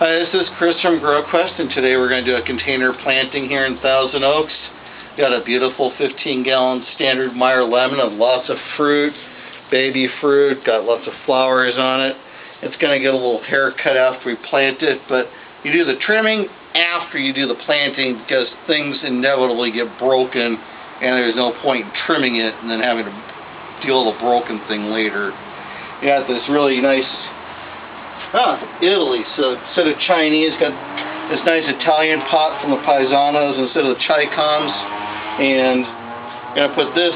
Hi, this is Chris from GrowQuest, and today we're going to do a container planting here in Thousand Oaks. Got a beautiful 15-gallon standard Meyer lemon with lots of fruit, baby fruit, got lots of flowers on it. It's going to get a little haircut after we plant it, but you do the trimming after you do the planting because things inevitably get broken and there's no point in trimming it and then having to deal with a broken thing later. You got this really nice Italy, so instead of Chinese, got this nice Italian pot from the Paisanos instead of the Chicoms, and I'm going to put this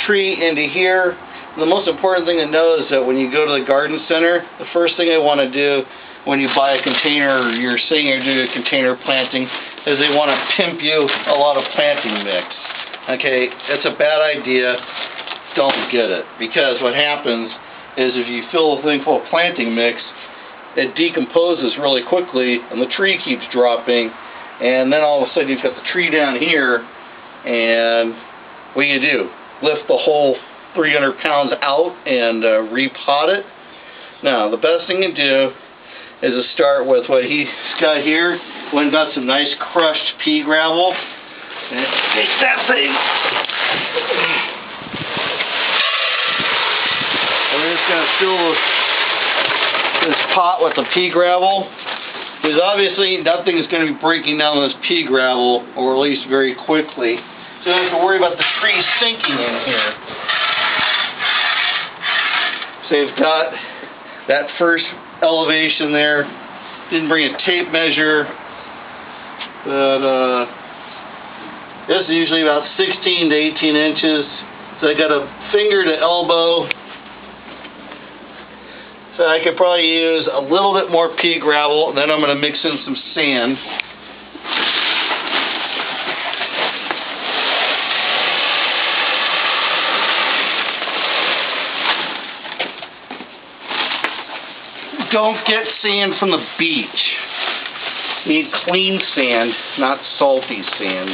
tree into here. And the most important thing to know is that when you go to the garden center, the first thing they want to do when you buy a container or you're saying you're doing a container planting is they want to pimp you a lot of planting mix. Okay, that's a bad idea. Don't get it, because what happens is if you fill the thing full of planting mix, it decomposes really quickly and the tree keeps dropping, and then all of a sudden you've got the tree down here, and what do you do? Lift the whole 300 pounds out and repot it? Now, the best thing to do is to start with what he's got here. Went and got some nice crushed pea gravel, and take that thing. We're just going to fill this pot with the pea gravel, because obviously nothing is going to be breaking down this pea gravel, or at least very quickly. So you don't have to worry about the tree sinking in here. So you've got that first elevation there. Didn't bring a tape measure, but this is usually about 16 to 18 inches. So I got a finger to elbow. So I could probably use a little bit more pea gravel, and then I'm going to mix in some sand. Don't get sand from the beach. You need clean sand, not salty sand.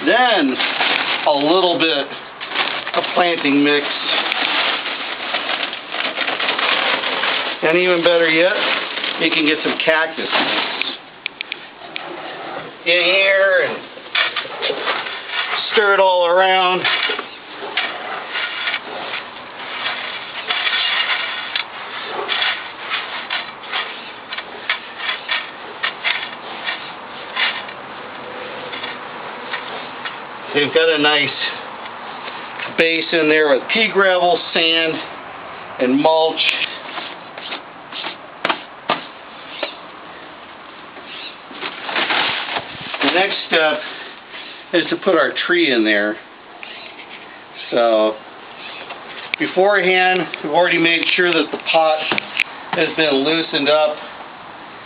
Then a little bit of planting mix. And even better yet, you can get some cactus mix in here and stir it all around. You've got a nice base in there with pea gravel, sand, and mulch. The next step is to put our tree in there. So beforehand, we've already made sure that the pot has been loosened up.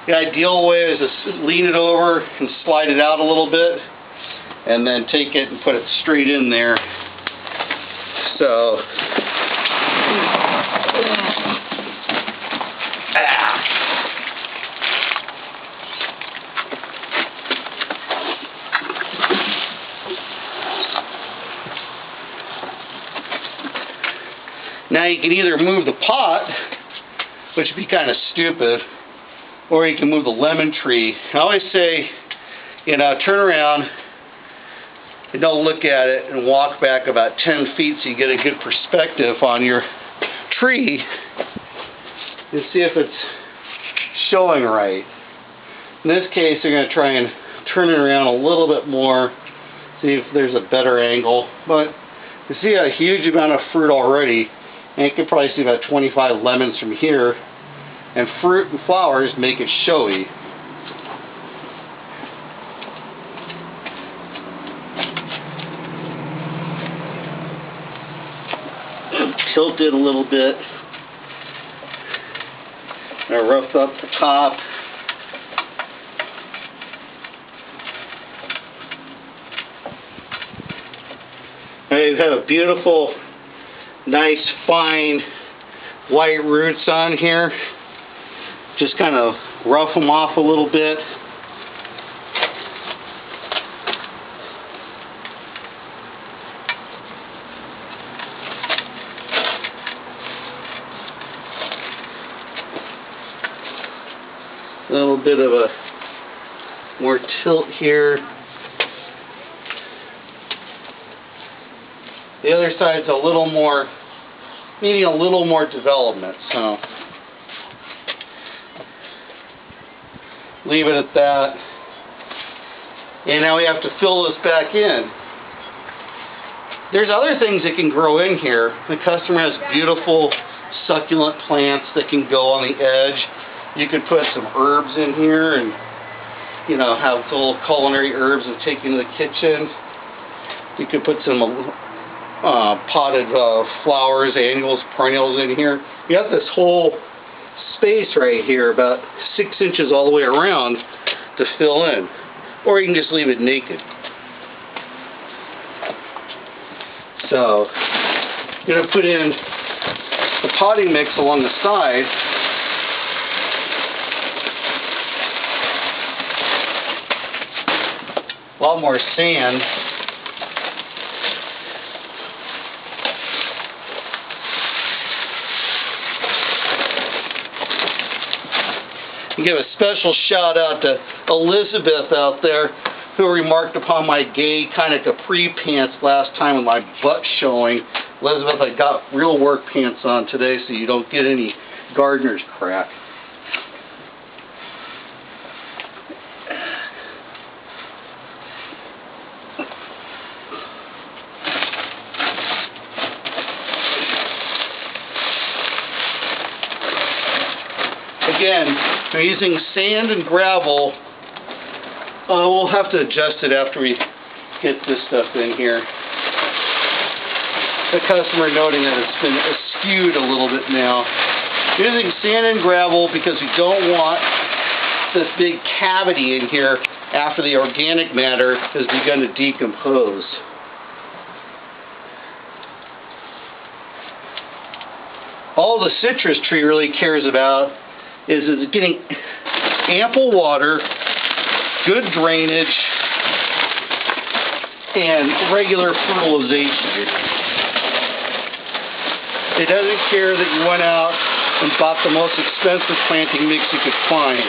The ideal way is to lean it over and slide it out a little bit, and then take it and put it straight in there. So now you can either move the pot, which would be kind of stupid, or you can move the lemon tree. I always say, you know, turn around and don't look at it and walk back about 10 feet so you get a good perspective on your tree and see if it's showing right. In this case, you're going to try and turn it around a little bit more, see if there's a better angle. But you see a huge amount of fruit already, and you can probably see about 25 lemons from here, and fruit and flowers make it showy. Tilt it a little bit. I rough up the top. Now you have a beautiful, nice, fine white roots on here. Just kind of rough them off a little bit. little bit of a more tilt here. The other side's a little more, needing a little more development, so leave it at that. And now we have to fill this back in. There's other things that can grow in here. The customer has beautiful succulent plants that can go on the edge. You could put some herbs in here and, you know, have little culinary herbs and take into the kitchen. You could put some potted flowers, annuals, perennials in here. You have this whole space right here, about 6 inches all the way around, to fill in. Or you can just leave it naked. So, I'm going to put in the potting mix along the side. A lot more sand. Give a special shout out to Elizabeth out there, who remarked upon my gay kind of capri pants last time with my butt showing. Elizabeth, I got real work pants on today so you don't get any gardener's crack. Again, I'm using sand and gravel. We'll have to adjust it after we get this stuff in here. The customer noting that it's been skewed a little bit now. Using sand and gravel because we don't want this big cavity in here after the organic matter has begun to decompose. All the citrus tree really cares about is getting ample water, good drainage, and regular fertilization. It doesn't care that you went out and bought the most expensive planting mix you could find.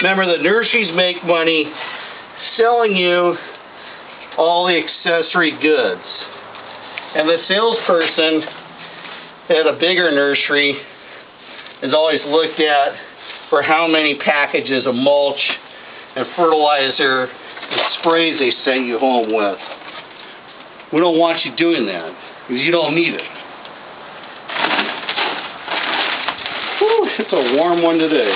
Remember, the nurseries make money selling you all the accessory goods. And the salesperson at a bigger nursery is always looked at for how many packages of mulch and fertilizer and sprays they send you home with. We don't want you doing that because you don't need it. Whew, it's a warm one today.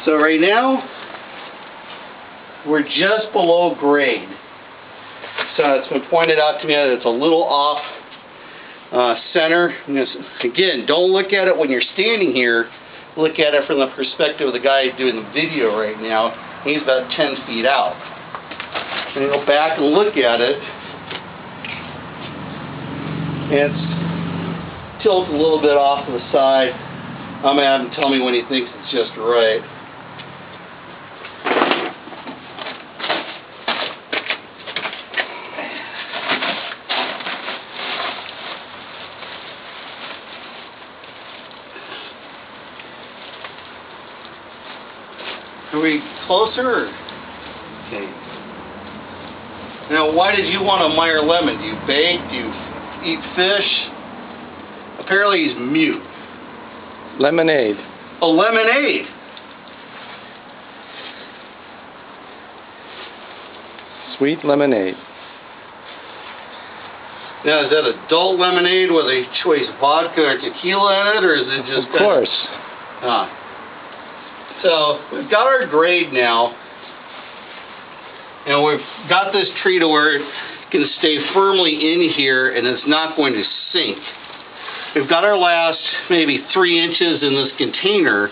So right now, we're just below grade. So it's been pointed out to me that it's a little off center. Again, don't look at it when you're standing here. Look at it from the perspective of the guy doing the video right now. He's about 10 feet out. And you go back and look at it. And it's tilted a little bit off to the side. I'm going to have him tell me when he thinks it's just right. Are we closer? Okay. Now, why did you want a Meyer lemon? Do you bake? Do you eat fish? Apparently he's mute. Lemonade. A lemonade? Sweet lemonade. Now, is that adult lemonade with a choice vodka or tequila in it, or is it just... Of course. So, we've got our grade now, and we've got this tree to where it can stay firmly in here and it's not going to sink. We've got our last maybe 3 inches in this container.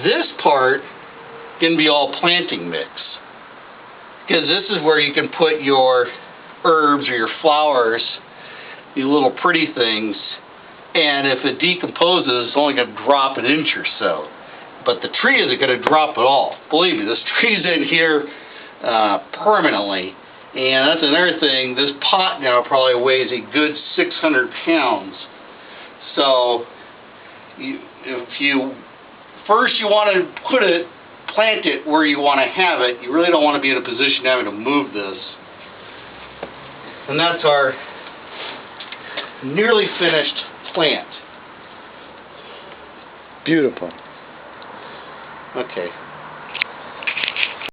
This part can be all planting mix, because this is where you can put your herbs or your flowers, these little pretty things, And if it decomposes, it's only going to drop an inch or so. But the tree isn't going to drop at all. Believe me, this tree's in here permanently. And that's another thing, this pot now probably weighs a good 600 pounds. So, if you first you want to plant it where you want to have it, you really don't want to be in a position having to move this. And that's our nearly finished plant. Beautiful. Okay.